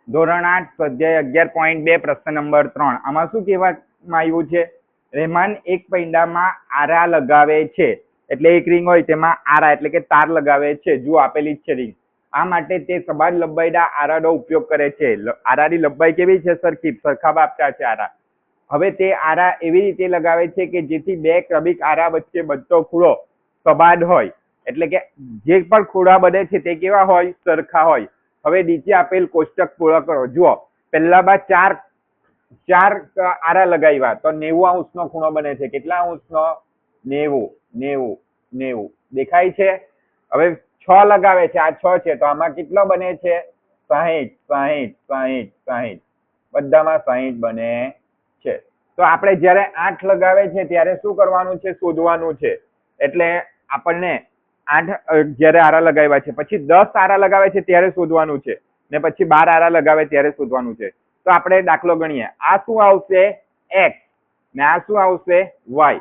ધોરણ 8 સ્વાધ્યાય 11.2 પ્રશ્ન નંબર 3 આમાં શું કહેવામાં આવ્યું છે? રહેમાન એક પૈડામાં આરા લગાવે છે, એટલે એક રિંગ હોય તેમાં આરા એટલે કે તાર લગાવે છે. જો આપેલી છે રિંગ, આ માટે તે સબાદ લંબાઈના આરાનો ઉપયોગ કરે છે. આરાની લંબાઈ કેવી છે? સરખા આપ્યા છે આરા. હવે તે આરા એવી રીતે લગાવે છે કે જેથી બે ક્રમિક આરા વચ્ચે બનતો ખૂણો સબાદ હોય, એટલે કે જે પણ ખૂણા બને છે તે કેવા હોય? સરખા હોય. હવે નીચે આપેલ કોષ્ટક પૂર્ણ કરો. જુઓ, પહેલામાં ચાર આરા લગાવ્યા તો 90° નો ખૂણો બને છે. કેટલા અંશનો? 90, 90, 90. દેખાય છે? હવે 6 લગાવે છે, આ 6 છે તો આમાં કેટલો બને છે? 60, 60, 60, 60. બધામાં 60 બને છે. તો આપણે જ્યારે 8 લગાવે છે ત્યારે શું કરવાનું છે? શોધવાનું છે. એટલે આપણને 8 જ્યારે આરા લગાવ્યા છે, પછી 10 આરા લગાવે છે ત્યારે શોધવાનું છે, ને પછી 12 આરા લગાવે ત્યારે શોધવાનું છે. તો આપણે દાખલો ગણીએ. આ શું આવશે? x, ને આ શું આવશે? y.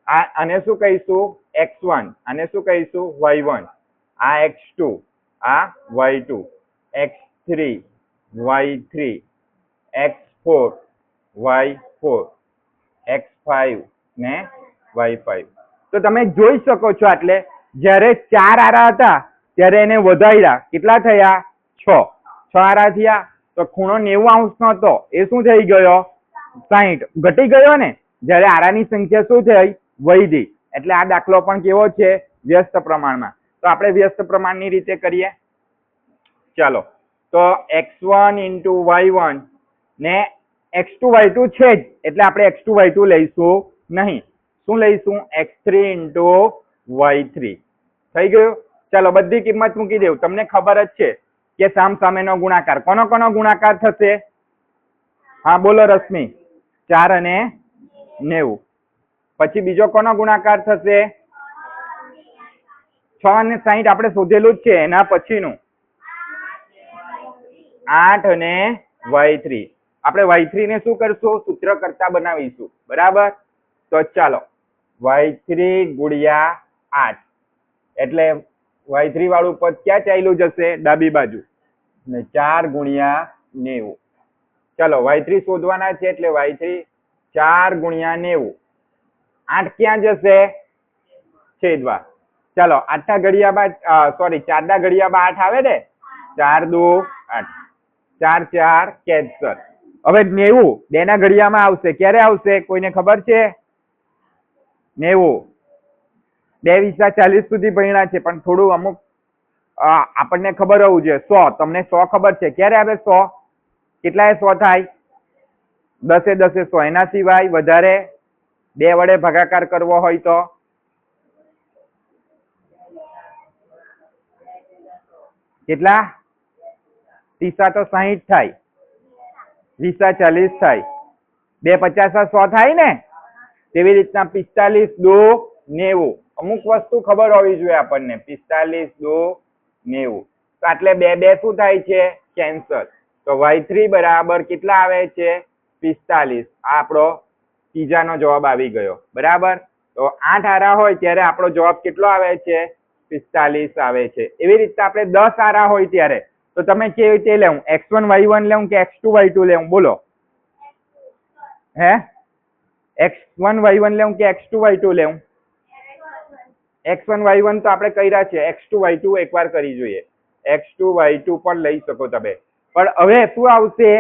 આને શું કહીશું? x1. આને શું કહીશું? y1. આ x2, આ y2, x3, y3, x4, y4, x5 ને y5. તો તમે જોઈ શકો છો, એટલે જ્યારે 4 આરા હતા ત્યારે એને વધાર્યા. કેટલા થયા? 6 આરા થયા. તો ખૂણો 90° હતો, એ શું થઈ ગયો? 60. ઘટી ગયો ને? જ્યારે આરાની સંખ્યા શું થઈ? વધી. એટલે આ દાખલો પણ કેવો છે? વ્યસ્ત પ્રમાણમાં. તો આપણે વ્યસ્ત પ્રમાણની રીતે કરીએ. ચાલો, તો x1 into y1 ને x2 y2 છે જ, એટલે આપણે x2 y2 લઈશું નહીં. શું લઈશું? x3 into y3. થઈ ગયું? ચાલો, બધી કિંમત મૂકી દેવું. તમને ખબર જ છે કે સામ સામેનો ગુણાકાર. કોનો ગુણાકાર થશે? હા બોલો રશ્મિ. 4 અને 90. પછી બીજો કોનો ગુણાકાર થશે? 6 અને 60 આપણે શોધેલું જ છે. એના પછીનું 8 અને y3. આપણે y3 ને શું કરશું? સૂત્ર કરતા બનાવીશું. બરાબર? તો ચાલો, y3 ગુણ્યા 8, એટલે y3 વાળું પદ ક્યાં ચાલ્યું જશે? ડાબી બાજુ. ને 4 ગુણ્યા 90. ચાલો, y3 શોધવાના છે, એટલે y3 4 ગુણ્યા 90. 8 ક્યાં જશે? છેદવા. ચાલો, 8 ઘડિયામાં 4 ના ઘડિયામાં 8 આવે ને? 4 દુ 8, 4 4 કેન્સલ. હવે 90 2 ના ઘડિયામાં આવશે. ક્યારે આવશે? કોઈને ખબર છે? 90 2 × 40 સુધી ભણ્યા છે, પણ થોડું અમુક આપણને ખબર હોવું જોઈએ. 100, તમને 100 ખબર છે. ક્યારે આવે 100? કેટલાય 100 થાય? 10 10 100. એના સિવાય વધારે 2 વડે ભાગાકાર કરવો હોય તો કેટલા? 30 તો 60 થાય, 20 40 થાય, 2 50 100 થાય ને? તેવી રીતના 45 દુ 90. અમુક વસ્તુ ખબર હોવી જોઈએ આપણને. 45 દુ 90. તો એટલે 2 2 શું થાય છે? કેન્સલ. તો y3 બરાબર કેટલા આવે છે? 45. આ આપણો ત્રીજાનો જવાબ આવી ગયો. બરાબર? તો 8 આરા હોય ત્યારે આપણો જવાબ કેટલો આવે છે? 45 આવે છે. એવી રીતે આપણે 10 આરા હોય ત્યારે તો તમે કેવી રીતે લેવું? x1 y1 લેવું કે x2 y2 લેવું? બોલો. હે? x1 y1 લેવું કે x2 y2 લેવું? x1 y1 તો આપણે કર્યા છે. x2 y2 એકવાર કરી જોઈએ. x2 y2 પણ લઈ શકો તમે. પણ હવે શું આવશે?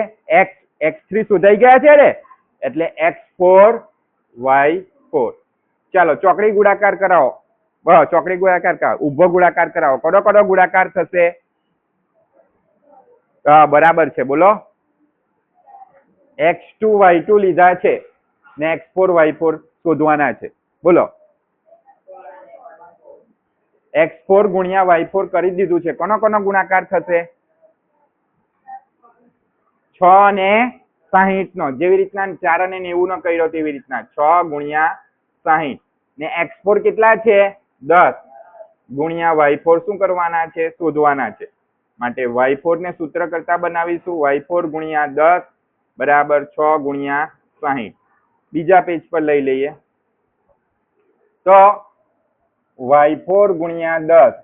x3 શોધાઈ ગયા છે ને? એટલે x4 y4. ચાલો, ચોકડી ગુણાકાર કરાવો. બસ, ચોકડી ગુણાકાર કરાવો. ઊભો ગુણાકાર કરાવો. કોનો ગુણાકાર થશે? હા બરાબર છે. બોલો. x2 y2 લીધા છે ને x4 y4 શોધવાના છે. બોલો. x4 ગુણ્યા y4 કરી દીધું છે. કોનો ગુણાકાર થશે? 6 અને 60 નો. જેવી રીતના 4 અને 90 નો કર્યો તેવી રીતના 6 ગુણ્યા 60. ને x4 કેટલા છે? 10 ગુણ્યા y4 શું કરવાના છે? શોધવાના છે. માટે y4 ને સૂત્ર કરતા બનાવીશું. y4 ગુણ્યા 10 બરાબર 6 ગુણ્યા 60. બીજા પેજ પર લઈ લઈએ. તો y4 ગુણ્યા 10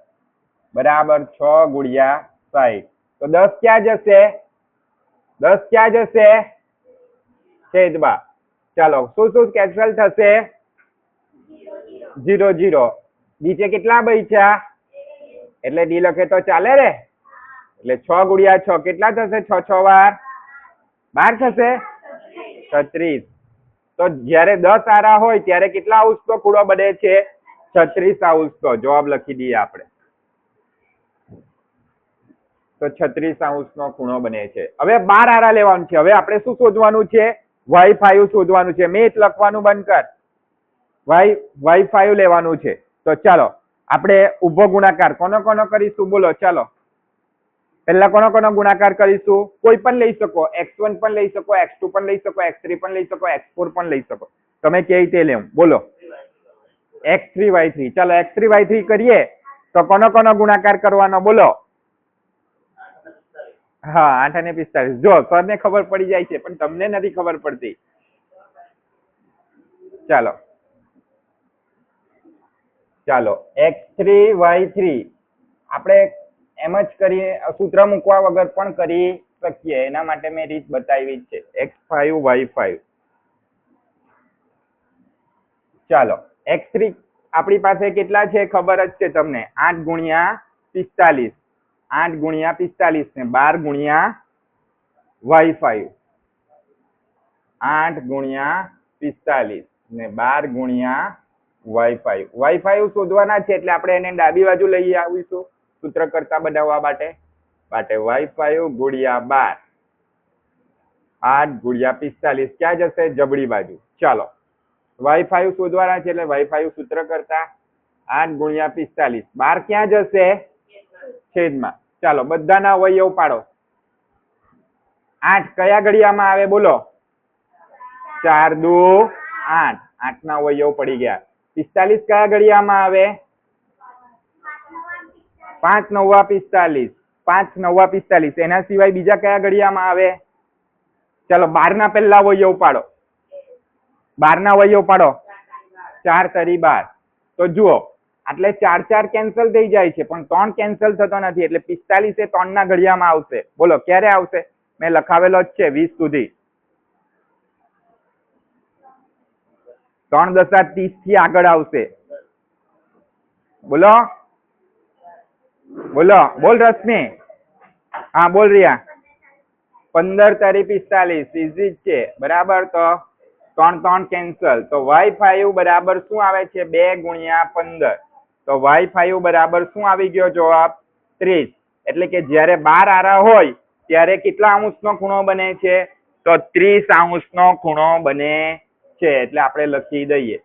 બરાબર 6 ગુણ્યા 60. તો 10 ક્યાં જશે? 10 ક્યાં જશે? છેદમાં. ચાલો શું શું કેન્સલ થશે? 0 0. નીચે કેટલા બચ્યા? એટલે ડી લખે તો ચાલે રે. એટલે 6 ગુણ્યા 6 કેટલા થશે? 6 6 વાર 12 થશે. 36. તો જ્યારે 10 આરા હોય ત્યારે કેટલા અંશનો ખૂણો બને છે? 36 અંશનો. જવાબ લખી દઈએ આપણે. તો 36 અંશનો ખૂણો બને છે. હવે 12 આરા લેવાનું છે. હવે આપણે શું શોધવાનું છે? y5 શોધવાનું છે. મેથ લખવાનું બંધ કર. y5 લેવાનું છે. તો ચાલો આપણે ઉભો ગુણાકાર કોનો કોનો કરીશું? બોલો ચાલો. પહેલા કોનો કોનો ગુણાકાર કરીશું? કોઈ પણ લઈ શકો. x1 પણ લઈ શકો, x2 પણ લઈ શકો, x3 પણ લઈ શકો, x4 પણ લઈ શકો. તમે કે રીતે લેવું બોલો. x3 y3. ચાલો x3 y3 કરીએ તો કોનો કોનો ગુણાકાર કરવાનો? બોલો. હા 8 અને 45. જો સરને ખબર પડી જાય છે પણ તમને નથી ખબર પડતી. ચાલો ચાલો x3 y3 આપણે એમ જ કરીએ, સૂત્ર મૂકવા વગર પણ કરી શકીએ. એના માટે મેં રીત બતાવી છે. x5 y5. ચાલો x3 આપણી પાસે કેટલા છે ખબર જ છે તમને? 8 ગુણ્યા 45. 8 ગુણ્યા 45 ને 12 ગુણ્યા y5. 8 ગુણ્યા 45 ને 12 ગુણ્યા y5. y5 શોધવાના છે એટલે આપણે એને ડાબી બાજુ લઈ આવીશું સૂત્ર કરતા બનાવવા માટે. y5 ગુણ્યા 12. 8 ગુણ્યા 45 ક્યાં જશે? જમણી બાજુ. ચાલો y5 શોધવાના છે એટલે y5 સૂત્ર કરતા 8 ગુણ્યા 45. 12 ક્યાં જશે? છેદમાં. ચાલો બધાના અવયવ પાડો. 8 કયા ઘડિયામાં આવે? બોલો. 4 2 8. 8 ના અવયવ પડી ગયા. 45 કયા ઘડિયામાં આવે? 5 9 45. 5 9 45. એના સિવાય બીજા કયા ઘડિયામાં આવે? ચાલો 12 ના પહેલા અવયવ પાડો. 12 ના અવયવ પાડો. 4 તરી 12. તો જુઓ એટલે 4 4 કેન્સલ થઈ જાય છે પણ 3 કેન્સલ થતો નથી એટલે 45 એ 3 ના ઘડિયામાં આવશે. બોલો ક્યારે આવશે? મેં લખાવેલો જ છે 20 સુધી. 3 દશા 30 થી આગળ આવશે. બોલો બોલો બોલ રશ્મિ. હા બોલ રિયા. 15 તારી 45 ઇઝી છે બરાબર. તો 3 3 કેન્સલ. તો y5 બરાબર શું આવે છે? 2 ગુણ્યા 15. તો y5 બરાબર શું આવી ગયો જવાબ? 30. એટલે કે જ્યારે 12 આરા હોય ત્યારે કેટલા અંશનો ખૂણો બને છે? તો 30 અંશનો ખૂણો બને છે. એટલે આપણે લખી દઈએ.